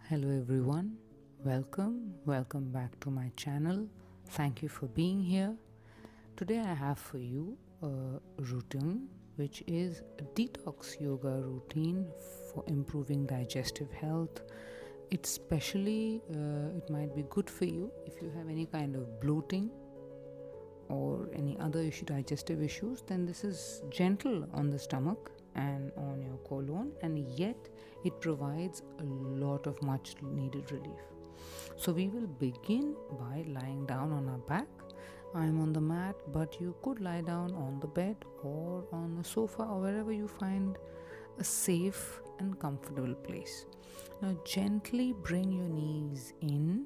Hello everyone, welcome back to my channel. Thank you for being here. Today I have for you a routine which is a detox yoga routine for improving digestive health. It might be good for you if you have any kind of bloating or any other digestive issues. Then this is gentle on the stomach and on your colon, and yet it provides a lot of much needed relief. So we will begin by lying down on our back. I'm on the mat, but you could lie down on the bed or on the sofa or wherever you find a safe and comfortable place. Now gently bring your knees in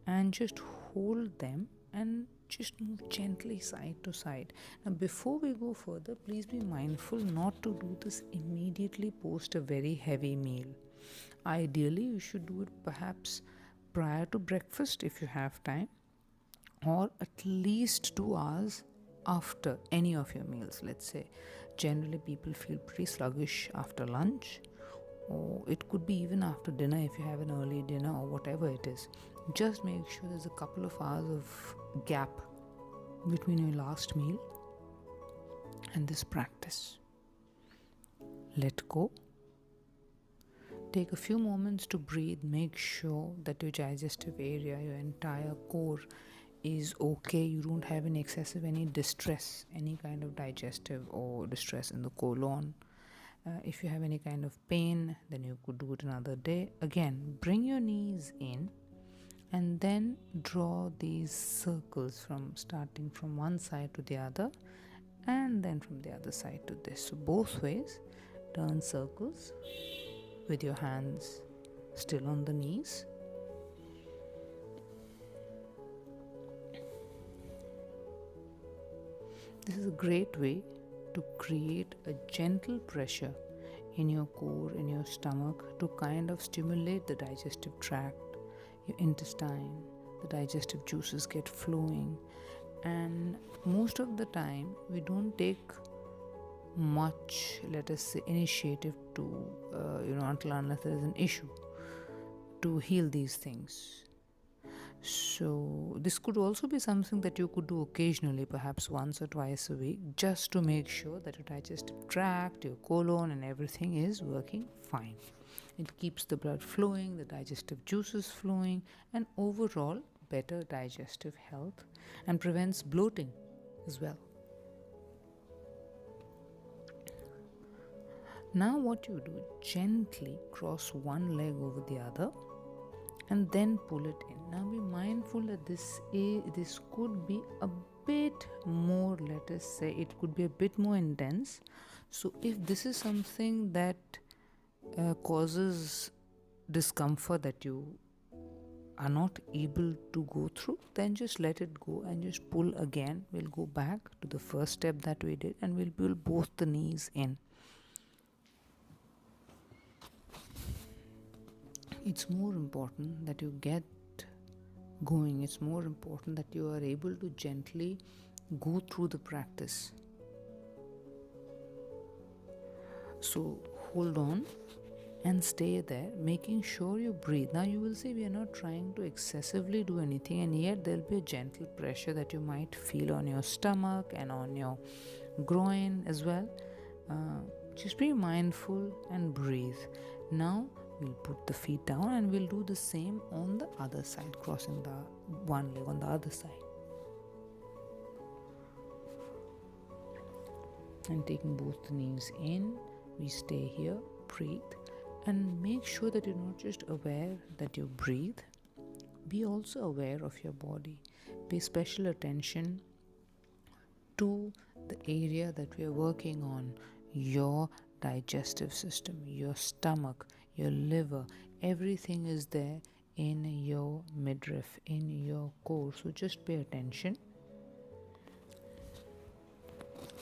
and just hold them and just move gently side to side. Now before we go further, please be mindful not to do this immediately post a very heavy meal. Ideally you should do it perhaps prior to breakfast if you have time, or at least 2 hours after any of your meals. Let's say generally people feel pretty sluggish after lunch, or it could be even after dinner if you have an early dinner or whatever it is. Just make sure there's a couple of hours of gap between your last meal and this practice. Let go. Take a few moments to breathe. Make sure that your digestive area, your entire core is okay. You don't have any excessive, any distress, any kind of digestive or distress in the colon. If you have any kind of pain, then you could do it another day. Again, bring your knees in and then draw these circles from starting from one side to the other and then from the other side to this. So both ways, turn circles with your hands still on the knees. This is a great way to create a gentle pressure in your core, in your stomach, to kind of stimulate the digestive tract, your intestine. The digestive juices get flowing, and most of the time we don't take much, let us say, initiative to until unless there is an issue to heal these things. So this could also be something that you could do occasionally, perhaps once or twice a week, just to make sure that your digestive tract, your colon and everything is working fine. It keeps the blood flowing, the digestive juices flowing, and overall better digestive health, and prevents bloating as well. Now what you do, gently cross one leg over the other and then pull it in. Now be mindful that this could be a bit more, let us say, it could be a bit more intense. So if this is something that causes discomfort that you are not able to go through, then just let it go and just pull again. We'll go back to the first step that we did and we'll pull both the knees in. It's more important that you get going. It's more important that you are able to gently go through the practice. So hold on and stay there, making sure you breathe. Now you will see we are not trying to excessively do anything, and yet there will be a gentle pressure that you might feel on your stomach and on your groin as well. Just be mindful and breathe. Now we'll put the feet down and we'll do the same on the other side, crossing the one leg on the other side. And taking both the knees in, we stay here, breathe, and make sure that you're not just aware that you breathe, be also aware of your body. Pay special attention to the area that we are working on, your digestive system, your stomach, your liver. Everything is there in your midriff, in your core. So just pay attention.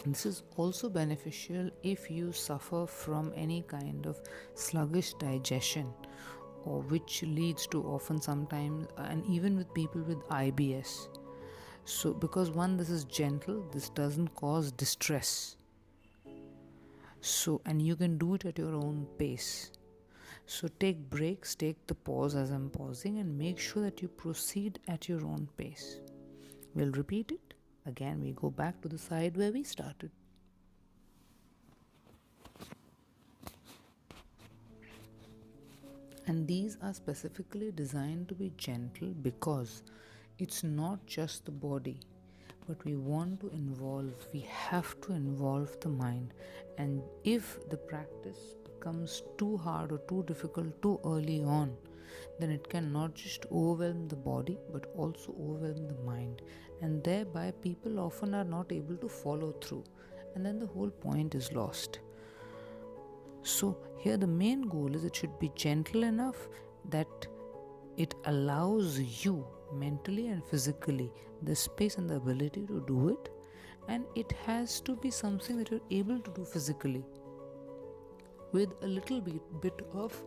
And this is also beneficial if you suffer from any kind of sluggish digestion, or which leads to often sometimes, and even with people with IBS. So because this is gentle, this doesn't cause distress. So, and you can do it at your own pace. So take breaks, take the pause as I'm pausing, and make sure that you proceed at your own pace. We'll repeat it. Again, we go back to the side where we started. And these are specifically designed to be gentle because it's not just the body, but we want to involve, we have to involve the mind. And if the practice becomes too hard or too difficult too early on, then it can not just overwhelm the body but also overwhelm the mind. And thereby, people often are not able to follow through, and then the whole point is lost. So, here the main goal is it should be gentle enough that it allows you mentally and physically the space and the ability to do it, and it has to be something that you're able to do physically with a little bit of,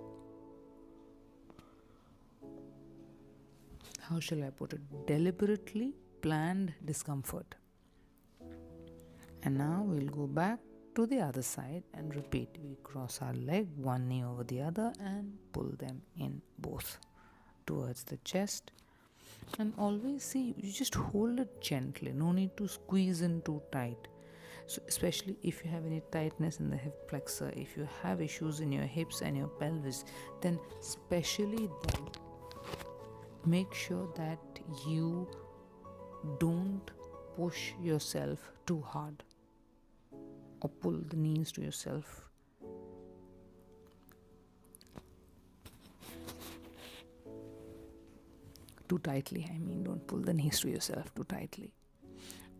how shall I put it, deliberately planned discomfort. And now we'll go back to the other side and repeat. We cross our leg, one knee over the other, and pull them in both towards the chest. And always see, you just hold it gently, no need to squeeze in too tight. So especially if you have any tightness in the hip flexor, if you have issues in your hips and your pelvis, then especially then make sure that you don't push yourself too hard or pull the knees to yourself. Too tightly, don't pull the knees to yourself too tightly.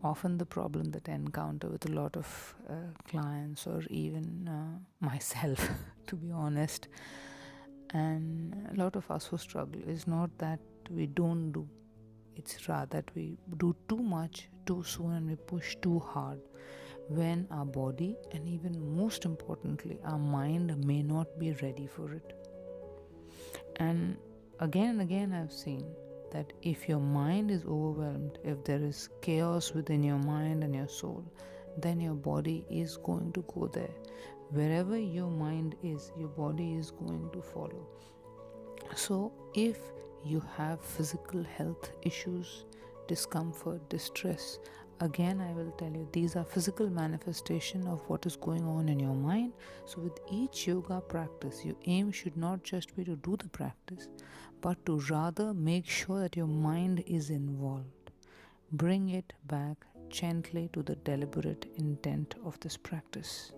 Often the problem that I encounter with a lot of clients, or even myself, to be honest, and a lot of us who struggle, is not that we don't do, it's rather that we do too much too soon and we push too hard, when our body, and even most importantly our mind, may not be ready for it. And again I've seen that if your mind is overwhelmed, if there is chaos within your mind and your soul, then your body is going to go there. Wherever your mind is, your body is going to follow. So if you have physical health issues, discomfort, distress, again I will tell you, these are physical manifestation of what is going on in your mind. So with each yoga practice, your aim should not just be to do the practice, but to rather make sure that your mind is involved. Bring it back gently to the deliberate intent of this practice.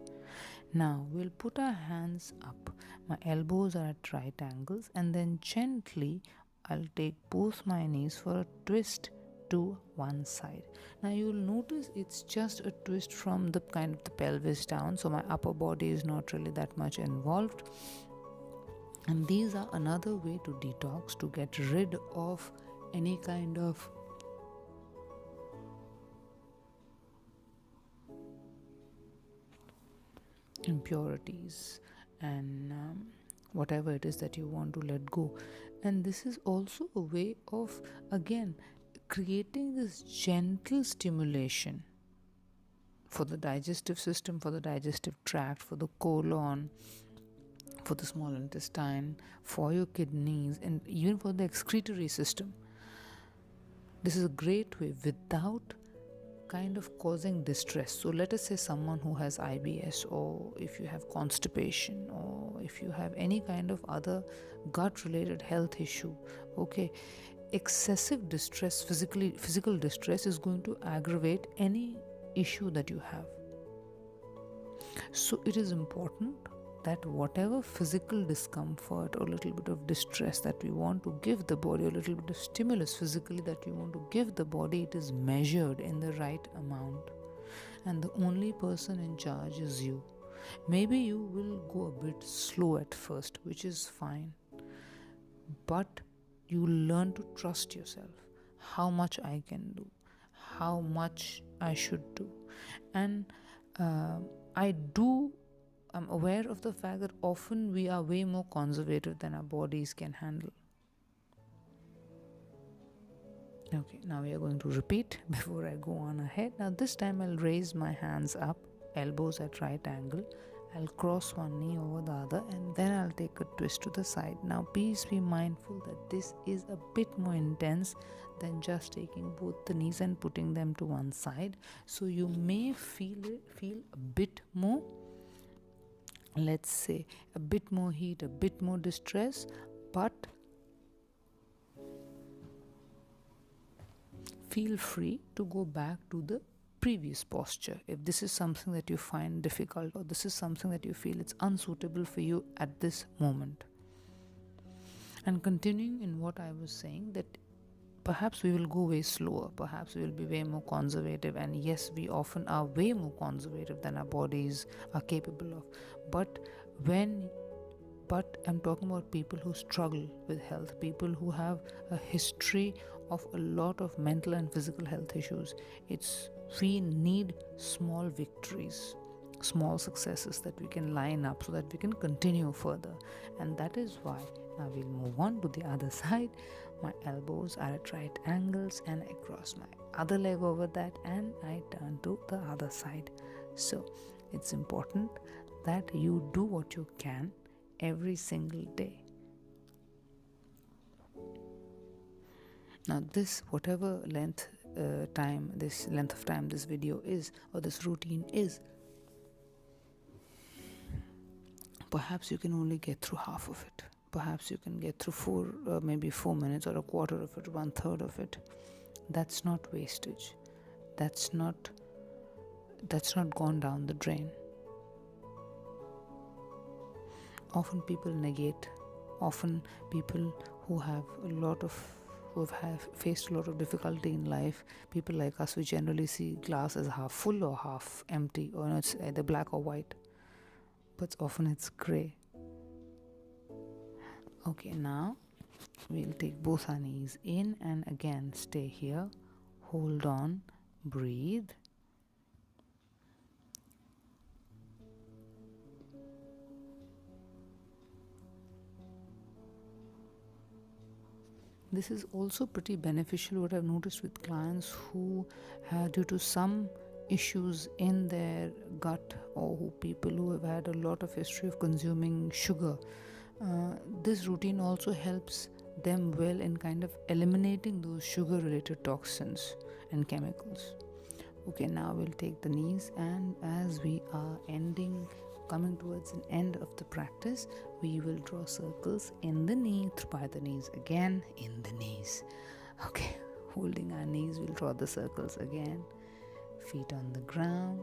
Now we'll put our hands up. My elbows are at right angles, and then gently I'll take both my knees for a twist to one side. Now you'll notice it's just a twist from the kind of the pelvis down, so my upper body is not really that much involved. And these are another way to detox, to get rid of any kind of impurities and whatever it is that you want to let go. And this is also a way of, again, creating this gentle stimulation for the digestive system, for the digestive tract, for the colon, for the small intestine, for your kidneys, and even for the excretory system. This is a great way without kind of causing distress. So let us say someone who has IBS, or if you have constipation, or if you have any kind of other gut related health issue, okay, excessive distress, physical distress, is going to aggravate any issue that you have. So it is important that whatever physical discomfort or a little bit of distress that we want to give the body, a little bit of stimulus physically that we want to give the body, it is measured in the right amount. And the only person in charge is you. Maybe you will go a bit slow at first, which is fine. But you learn to trust yourself. How much I can do, how much I should do. And I'm aware of the fact that often we are way more conservative than our bodies can handle. Okay, now we are going to repeat before I go on ahead. Now this time I'll raise my hands up, elbows at right angle, I'll cross one knee over the other, and then I'll take a twist to the side. Now please be mindful that this is a bit more intense than just taking both the knees and putting them to one side. So you may feel a bit more, let's say, a bit more heat, a bit more distress, but feel free to go back to the previous posture if this is something that you find difficult, or this is something that you feel it's unsuitable for you at this moment. And continuing in what I was saying, that perhaps we will go way slower, perhaps we will be way more conservative, and yes, we often are way more conservative than our bodies are capable of. But I'm talking about people who struggle with health, people who have a history of a lot of mental and physical health issues. We need small victories, small successes that we can line up so that we can continue further. And that is why now we'll move on to the other side. My elbows are at right angles, and I cross my other leg over that, and I turn to the other side. So it's important that you do what you can every single day. Now this, whatever length of time this video is, or this routine is, perhaps you can only get through half of it. Perhaps you can get through maybe 4 minutes, or a quarter of it, 1/3 of it. That's not wastage. That's not gone down the drain. Often people negate. Often people who have faced a lot of difficulty in life, people like us, we generally see glass as half full or half empty, or it's either black or white, but often it's gray. Okay, now we'll take both our knees in, and again stay here, hold on, breathe. This is also pretty beneficial, what I've noticed with clients who have, due to some issues in their gut, or people who have had a lot of history of consuming sugar. This routine also helps them well in kind of eliminating those sugar related toxins and chemicals. Okay, now we'll take the knees, and as we are coming towards an end of the practice, we will draw circles in the knee, by the knees again, in the knees. Okay, holding our knees, we'll draw the circles again, feet on the ground,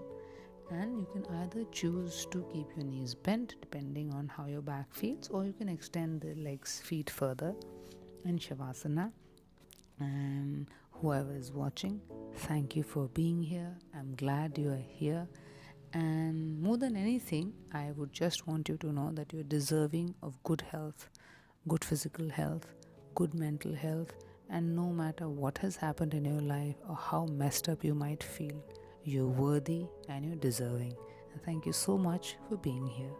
and you can either choose to keep your knees bent depending on how your back feels, or you can extend the legs, feet further in Shavasana. And whoever is watching, thank you for being here. I'm glad you are here. And more than anything, I would just want you to know that you're deserving of good health, good physical health, good mental health, and no matter what has happened in your life or how messed up you might feel, you're worthy and you're deserving. And thank you so much for being here.